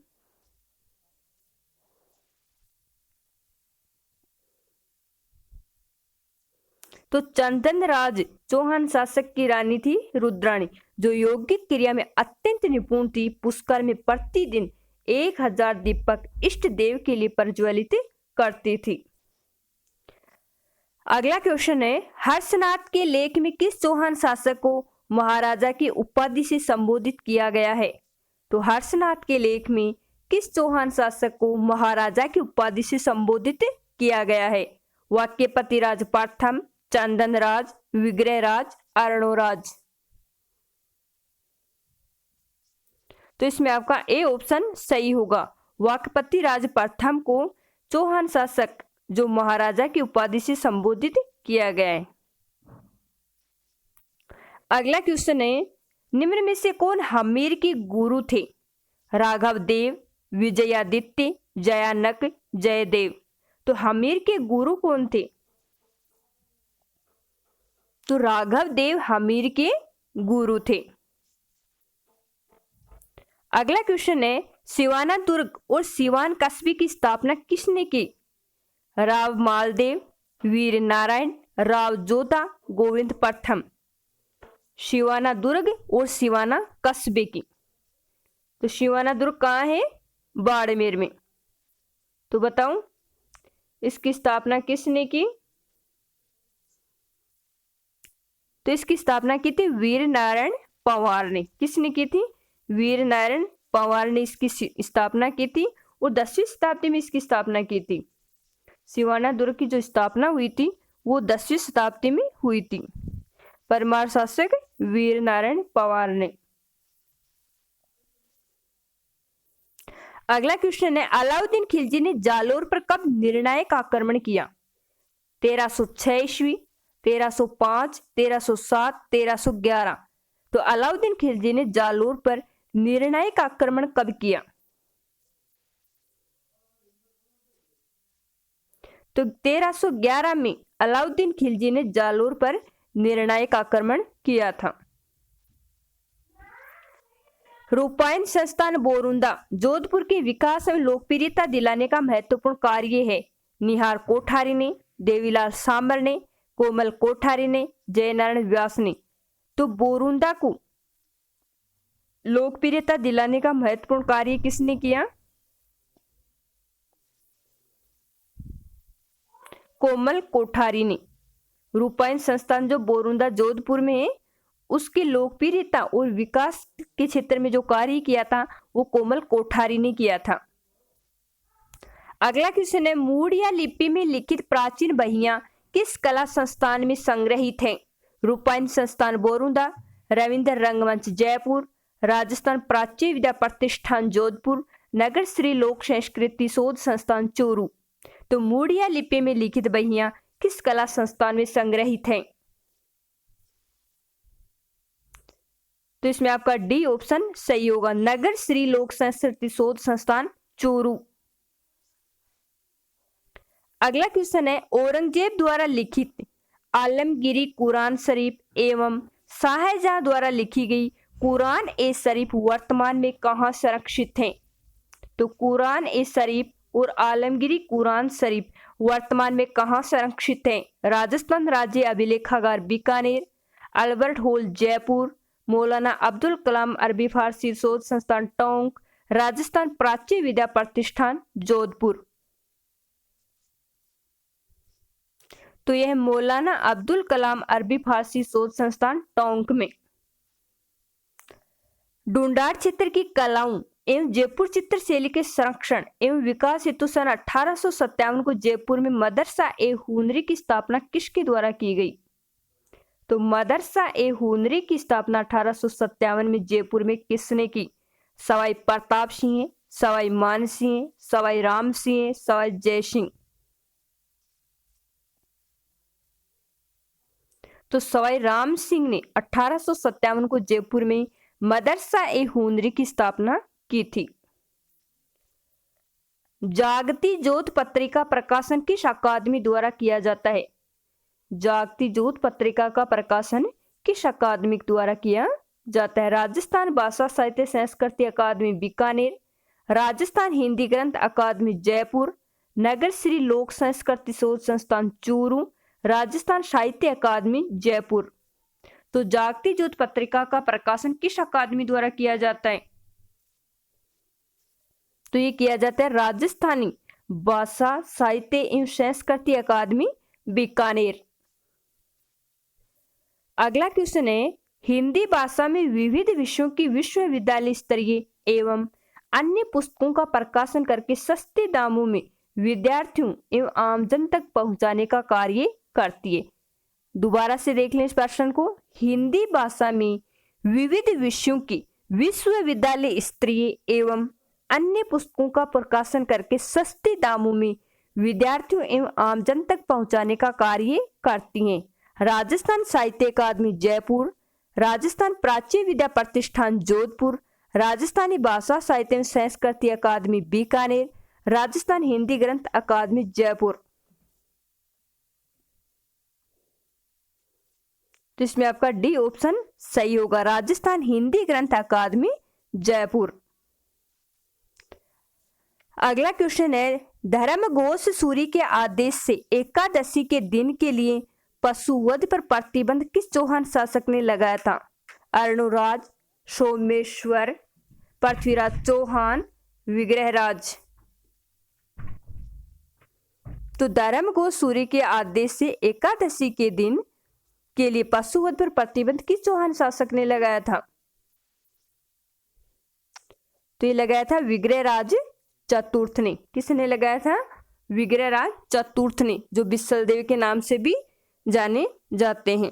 तो चंदनराज चौहान शासक की रानी थी रुद्राणी, जो यौगिक क्रिया में अत्यंत निपुण थी, पुष्कर में प्रतिदिन 1000 दीपक इष्ट देव के लिए प्रज्वलित करती थी। अगला क्वेश्चन है, हर्षनाथ के लेख में किस चौहान शासक को महाराजा की उपाधि से संबोधित किया गया है? तो हर्षनाथ के लेख में किस चौहान शासक को महाराजा की उपाधि से संबोधित किया गया है? वाक्यपतिराज प्रथम, चंदनराज, विग्रहराज, अर्णोराज। तो इसमें आपका ए ऑप्शन सही होगा। वाक्यपतिराज प्रथम को चौहान शासक जो महाराजा की उपाधि से संबोधित किया गया है। अगला क्वेश्चन है, निम्न में से कौन हमीर के गुरु थे? राघव देव, विजयादित्य, जयानक, जयदेव। तो हमीर के गुरु कौन थे? तो राघव देव हमीर के गुरु थे। अगला क्वेश्चन है, सिवाना दुर्ग और सिवान कस्बे की स्थापना किसने की? राव मालदेव, वीर नारायण, राव जोधा, गोविंद प्रथम। सिवाना दुर्ग और सिवाना कस्बे की। तो सिवाना दुर्ग कहाँ है? बाड़मेर में। तो बताऊं इसकी स्थापना किसने की? तो इसकी स्थापना की थी वीर नारायण पंवार ने। किसने की थी? वीर नारायण पंवार ने इसकी स्थापना की थी और 10वीं शताब्दी में इसकी स्थापना की थी। सिवाना दुर्ग की जो स्थापना हुई थी वो 10वीं शताब्दी में हुई थी, परमार शासक वीर नारायण पंवार ने। अगला क्वेश्चन है, अलाउद्दीन खिलजी ने जालोर पर कब निर्णायक आक्रमण किया? 1306 ईस्वी, 1305, 1307, 1311। तो अलाउद्दीन खिलजी ने जालोर पर निर्णायक आक्रमण कब किया? तो 1311 में अलाउद्दीन खिलजी ने जालोर पर निर्णायक आक्रमण किया था। रूपायन संस्थान बोरुंदा जोधपुर के विकास में लोकप्रियता दिलाने का महत्वपूर्ण कार्य है। निहार कोठारी ने, देवीलाल सांबर ने, कोमल कोठारी ने, जयनारायण व्यास ने। तो बोरुंदा को लोकप्रियता दिलाने का महत्वपूर्ण कार्य किसने किया? कोमल कोठारी ने। रूपायन संस्थान जो बोरुंदा जोधपुर में है, उसकी लोकप्रियता और विकास के क्षेत्र में जो कार्य किया था वो कोमल कोठारी ने किया था। अगला क्वेश्चन है, मूड़िया लिपि में लिखित प्राचीन बहियां किस कला संस्थान में संग्रहित हैं? रूपायन संस्थान बोरुंदा, रविंद्र रंगमंच जयपुर, राजस्थान प्राच्य विद्या प्रतिष्ठान जोधपुर, नगर श्री लोक संस्कृति शोध संस्थान चूरू। तो मूड़िया लिपि में लिखित बहियां किस कला संस्थान में संग्रहित हैं? तो इसमें आपका डी ऑप्शन सही होगा, नगर श्री लोक संस्कृति शोध संस्थान चूरू। अगला क्वेश्चन है, औरंगजेब द्वारा लिखित आलमगीरी कुरान शरीफ एवं शाहजहां द्वारा लिखी गई कुरान ए शरीफ वर्तमान में कहाँ संरक्षित हैं? तो कुरान ए शरीफ और आलमगीरी कुरान शरीफ वर्तमान में कहाँ संरक्षित हैं? राजस्थान राज्य अभिलेखागार बीकानेर, अल्बर्ट हॉल जयपुर, मौलाना अब्दुल कलाम अरबी फारसी शोध संस्थान टोंक, राजस्थान प्राच्य विद्या प्रतिष्ठान जोधपुर। तो यह मौलाना अब्दुल कलाम अरबी फारसी शोध संस्थान टोंक में। डूंडार क्षेत्र की कलाओं एवं जयपुर चित्र शैली के संरक्षण एवं विकास हेतु सन 1857 को जयपुर में मदरसा ए हुनरी की स्थापना किसके द्वारा की गई? तो मदरसा ए हुनरी की स्थापना 1857 में जयपुर में किसने की? सवाई प्रताप सिंह, सवाई मान सिंह, सवाई राम सिंह, सवाई जय सिंह। तो सवाई राम सिंह ने 1857 को जयपुर में मदरसा ए हुनरी की स्थापना की थी। जागती ज्योत पत्रिका प्रकाशन किस अकादमी द्वारा किया जाता है? जागती ज्योत पत्रिका का प्रकाशन किस अकादमी द्वारा किया जाता है? राजस्थान भाषा साहित्य संस्कृति अकादमी बीकानेर, राजस्थान हिंदी ग्रंथ अकादमी जयपुर, नगर श्री लोक संस्कृति शोध संस्थान चूरू, राजस्थान साहित्य अकादमी जयपुर। तो जागती ज्योत पत्रिका का प्रकाशन किस अकादमी द्वारा किया जाता है? तो ये किया जाता है राजस्थानी भाषा साहित्य एवं संस्कृति अकादमी बीकानेर। अगला क्वेश्चन है, हिंदी भाषा में विविध विषयों की विश्वविद्यालय स्तरीय एवं अन्य पुस्तकों का प्रकाशन करके सस्ते दामों में विद्यार्थियों एवं आमजन तक पहुंचाने का कार्य करती है। दोबारा से देख लें इस प्रश्न को, हिंदी भाषा में विविध विषयों की विश्वविद्यालय स्तरीय एवं अन्य पुस्तकों का प्रकाशन करके सस्ते दामों में विद्यार्थियों एवं आमजन तक पहुंचाने का कार्य करती हैं। राजस्थान साहित्य अकादमी जयपुर, राजस्थान प्राच्य विद्या प्रतिष्ठान जोधपुर, राजस्थानी भाषा साहित्य एवं संस्कृति अकादमी बीकानेर, राजस्थान हिंदी ग्रंथ अकादमी जयपुर। तो इसमें आपका डी ऑप्शन सही होगा, राजस्थान हिंदी ग्रंथ अकादमी जयपुर। अगला क्वेश्चन है, धर्मघोष सूरी के आदेश से एकादशी के दिन के लिए पशुवध पर प्रतिबंध किस चौहान शासक ने लगाया था? अर्णोराज, सोमेश्वर, पृथ्वीराज चौहान, विग्रहराज। तो धर्मघोष सूरी के आदेश से एकादशी के दिन के लिए पशुवध पर प्रतिबंध किस चौहान शासक ने लगाया था? तो ये लगाया था विग्रहराज चतुर्थ ने। किसने लगाया था? विग्रहराज चतुर्थ ने, जो बिसल देव के नाम से भी जाने जाते हैं।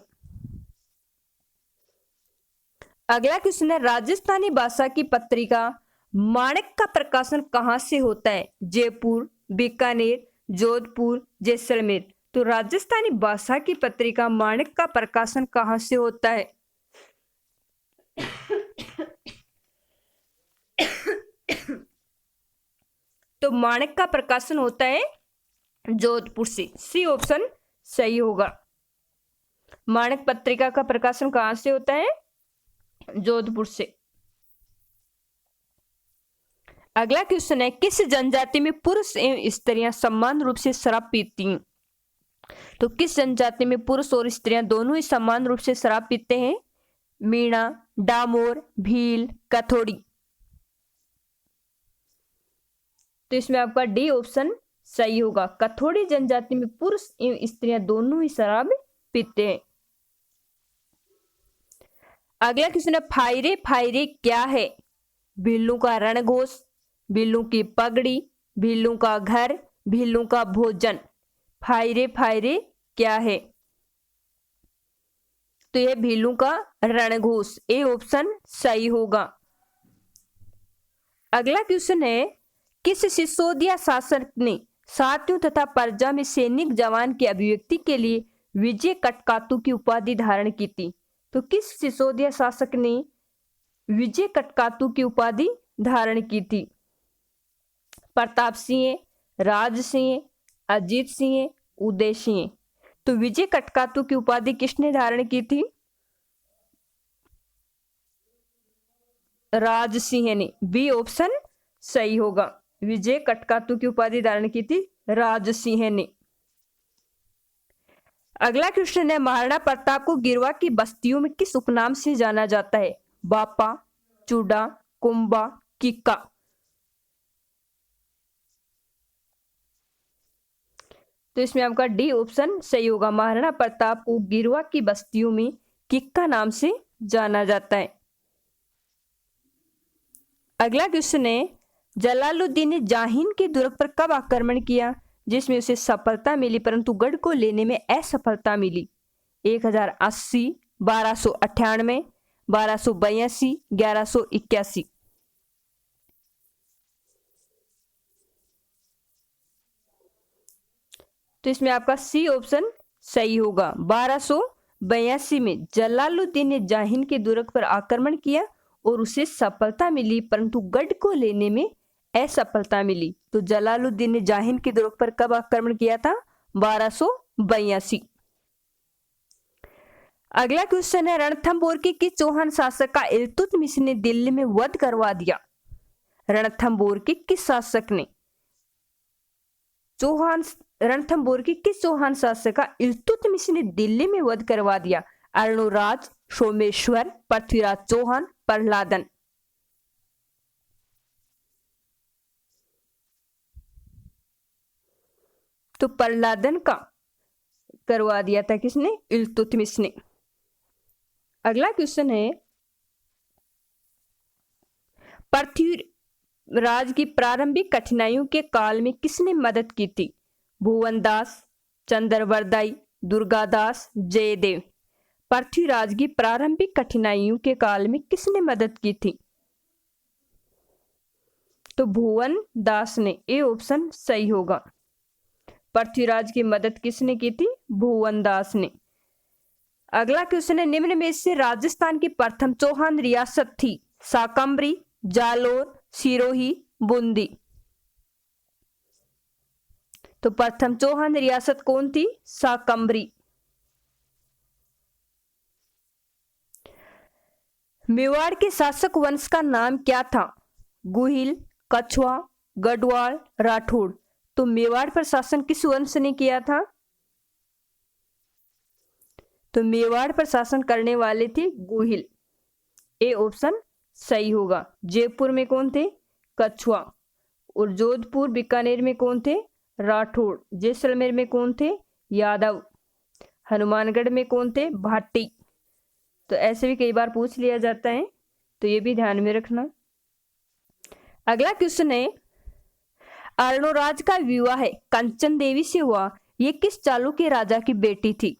अगला क्वेश्चन है, राजस्थानी भाषा की पत्रिका माणक का प्रकाशन कहां से होता है? जयपुर, बीकानेर, जोधपुर, जैसलमेर। तो राजस्थानी भाषा की पत्रिका माणक का प्रकाशन कहां से होता है? तो माणक का प्रकाशन होता है जोधपुर से। सी ऑप्शन सही होगा। माणक पत्रिका का प्रकाशन कहां से होता है? जोधपुर से। अगला क्वेश्चन है, किस जनजाति में पुरुष एवं स्त्रियां समान रूप से शराब पीती हैं? तो किस जनजाति में पुरुष और स्त्रियां दोनों ही समान रूप से शराब पीते हैं? मीणा, डामोर, भील, कथोड़ी। तो इसमें आपका डी ऑप्शन सही होगा। कथोड़ी जनजाति में पुरुष एवं स्त्रियां दोनों ही शराब पीते हैं। अगला क्वेश्चन है, फायरे फायरे क्या है? भिल्लू का रणघोष, भिल्लू की पगड़ी, भिल्लू का घर, भिल्लू का भोजन। फायरे फायरे क्या है? तो यह भिल्लू का रणघोष, ए ऑप्शन सही होगा। अगला क्वेश्चन है, किस सिसोदिया शासक ने साथियों तथा प्रजा में सैनिक जवान की अभिव्यक्ति के लिए विजय कटकातु की उपाधि धारण की थी? तो किस सिसोदिया शासक ने विजय कटकातु की उपाधि धारण की थी? प्रताप सिंह, राज सिंह, अजीत सिंह, उदय सिंह। तो विजय कटकातु की उपाधि किसने धारण की थी? राज सिंह ने, बी ऑप्शन सही होगा। विजय कटकातु की उपाधि धारण की थी राज सिंह ने। अगला क्वेश्चन है, महाराणा प्रताप को गिरवा की बस्तियों में किस उपनाम से जाना जाता है? बापा, चूड़ा, कुंबा, किक्का। तो इसमें आपका डी ऑप्शन सही होगा। महाराणा प्रताप को गिरवा की बस्तियों में किक्का नाम से जाना जाता है। अगला क्वेश्चन है, जलालुद्दीन ने जाहिन के दुर्ग पर कब आक्रमण किया जिसमें उसे सफलता मिली परंतु गढ़ को लेने में असफलता मिली? 1080, 1298, 1282, 1181। तो इसमें आपका सी ऑप्शन सही होगा। 1282 में जलालुद्दीन ने जाहिन के दुर्ग पर आक्रमण किया और उसे सफलता मिली परंतु गढ़ को लेने में असफलता मिली। तो जलालुद्दीन ने जाहिन के दुर्ग पर कब आक्रमण किया था? 1282। अगला क्वेश्चन है, रणथंभौर के किस चौहान शासक का इल्तुतमिश ने दिल्ली में वध करवा दिया? रणथंभौर के किस शासक ने रणथंभौर के किस चौहान शासक का इल्तुतमिश ने दिल्ली में वध करवा दिया? अर्णोराज, सोमेश्वर, पृथ्वीराज चौहान, प्रहलादन। तो प्रहलादन का करवा दिया था किसने? इल्तुतमिश ने। अगला क्वेश्चन है, पृथ्वीराज की प्रारंभिक कठिनाइयों के काल में किसने मदद की थी? भुवनदास, चंद्रवरदाई, दुर्गादास, जयदेव। पृथ्वीराज की प्रारंभिक कठिनाइयों के काल में किसने मदद की थी? तो भुवनदास ने, ए ऑप्शन सही होगा। पृथ्वीराज की मदद किसने की थी? भुवनदास ने। अगला क्वेश्चन है, निम्न में से राजस्थान की प्रथम चौहान रियासत थी? शाकंभरी, जालोर, सिरोही, बूंदी। तो प्रथम चौहान रियासत कौन थी? शाकंभरी। मेवाड़ के शासक वंश का नाम क्या था? गुहिल, कछुआ, गढ़वाल, राठौड़। तो मेवाड़ पर शासन किस वंश ने किया था? तो मेवाड़ पर शासन करने वाले थे गुहिल, ए ऑप्शन सही होगा। जयपुर में कौन थे? कछुआ। और जोधपुर बीकानेर में कौन थे? राठौड़। जैसलमेर में कौन थे? यादव। हनुमानगढ़ में कौन थे? भाटी। तो ऐसे भी कई बार पूछ लिया जाता है, तो ये भी ध्यान में रखना। अगला क्वेश्चन है, अर्णोराज का विवाह कंचन देवी से हुआ, ये किस चालुक्य राजा की बेटी थी?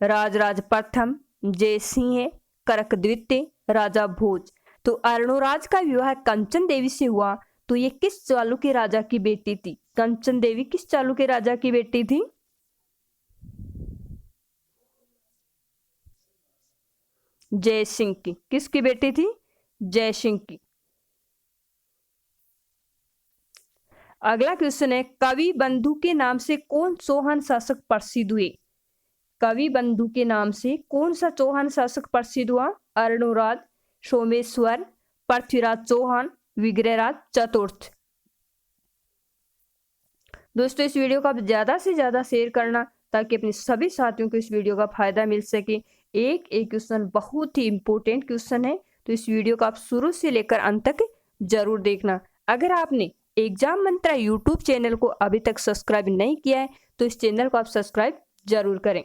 राजराज प्रथम, जयसिंह, करक द्वितीय, राजा भोज। तो अर्णोराज का विवाह कंचन देवी से हुआ, तो ये किस चालुक्य राजा की बेटी थी? कंचन देवी किस चालुक्य राजा की बेटी थी? जयसिंह की। किसकी बेटी थी? जयसिंह की। अगला क्वेश्चन है, कवि बंधु के नाम से कौन चौहान शासक प्रसिद्ध हुए? कवि बंधु के नाम से कौन सा चौहान शासक प्रसिद्ध हुआ? अर्णोराज, सोमेश्वर, पृथ्वीराज चौहान, विग्रहराज चतुर्थ। दोस्तों, इस वीडियो को आप ज्यादा से ज्यादा शेयर करना ताकि अपने सभी साथियों को इस वीडियो का फायदा मिल सके। एक एक क्वेश्चन बहुत ही इंपॉर्टेंट क्वेश्चन है, तो इस वीडियो को आप शुरू से लेकर अंत तक जरूर देखना। अगर आपने एग्जाम मंत्रा यूट्यूब चैनल को अभी तक सब्सक्राइब नहीं किया है तो इस चैनल को आप सब्सक्राइब जरूर करें।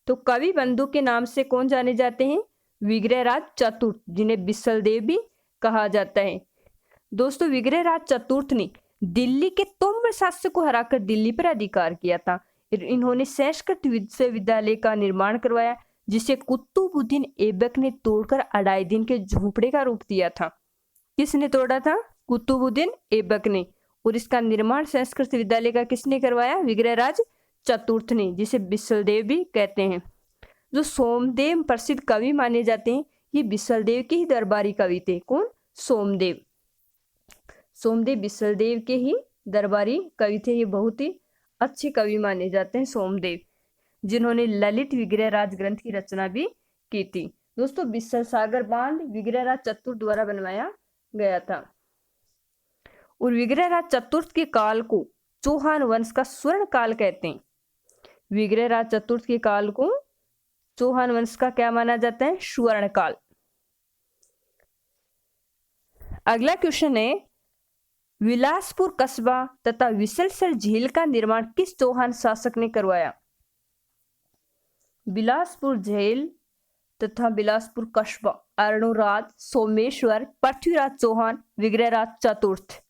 तो कवि बंधु के नाम से कौन जाने जाते हैं? विग्रहराज चतुर्थ, जिन्हें बिसलदेव भी कहा जाता है। दोस्तों, विग्रहराज चतुर्थ ने दिल्ली के तोमर शासक को हराकर दिल्ली पर अधिकार किया था। इन्होंने संस्कृत विश्वविद्यालय का निर्माण करवाया, जिसे कुतुबुद्दीन ऐबक ने तोड़कर अलाउद्दीन के झोपड़े का रूप दिया था। किसने तोड़ा था? कुतुबुद्दीन ऐबक ने। और इसका निर्माण संस्कृत विद्यालय का किसने करवाया? विग्रहराज चतुर्थ ने, जिसे बिसलदेव भी कहते हैं। जो सोमदेव प्रसिद्ध कवि माने जाते हैं, ये बिसलदेव के ही दरबारी कवि थे। कौन? सोमदेव। सोमदेव बिसलदेव के ही दरबारी कवि थे। ये बहुत ही अच्छे कवि माने जाते हैं सोमदेव, जिन्होंने ललित विग्रहराज ग्रंथ की रचना भी की थी। दोस्तों, बिसलसागर बांध विग्रहराज चतुर्थ द्वारा बनवाया गया था। और विग्रहराज चतुर्थ के काल को चौहान वंश का स्वर्ण काल कहते हैं। विग्रहराज चतुर्थ के काल को चौहान वंश का क्या माना जाता है? स्वर्ण काल। अगला क्वेश्चन है, बिलासपुर कस्बा तथा विसलसर झील का निर्माण किस चौहान शासक ने करवाया? बिलासपुर झील तथा बिलासपुर कस्बा, अर्णोराज, सोमेश्वर, पृथ्वीराज चौहान, विग्रहराज चतुर्थ।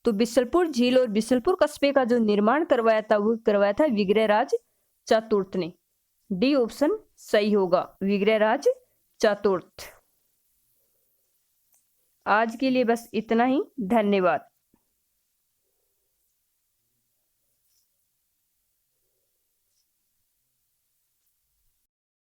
तो बिसलपुर झील और बिसलपुर कस्बे का जो निर्माण करवाया था वो करवाया था विग्रहराज चतुर्थ ने। डी ऑप्शन सही होगा, विग्रहराज चतुर्थ। आज के लिए बस इतना ही। धन्यवाद।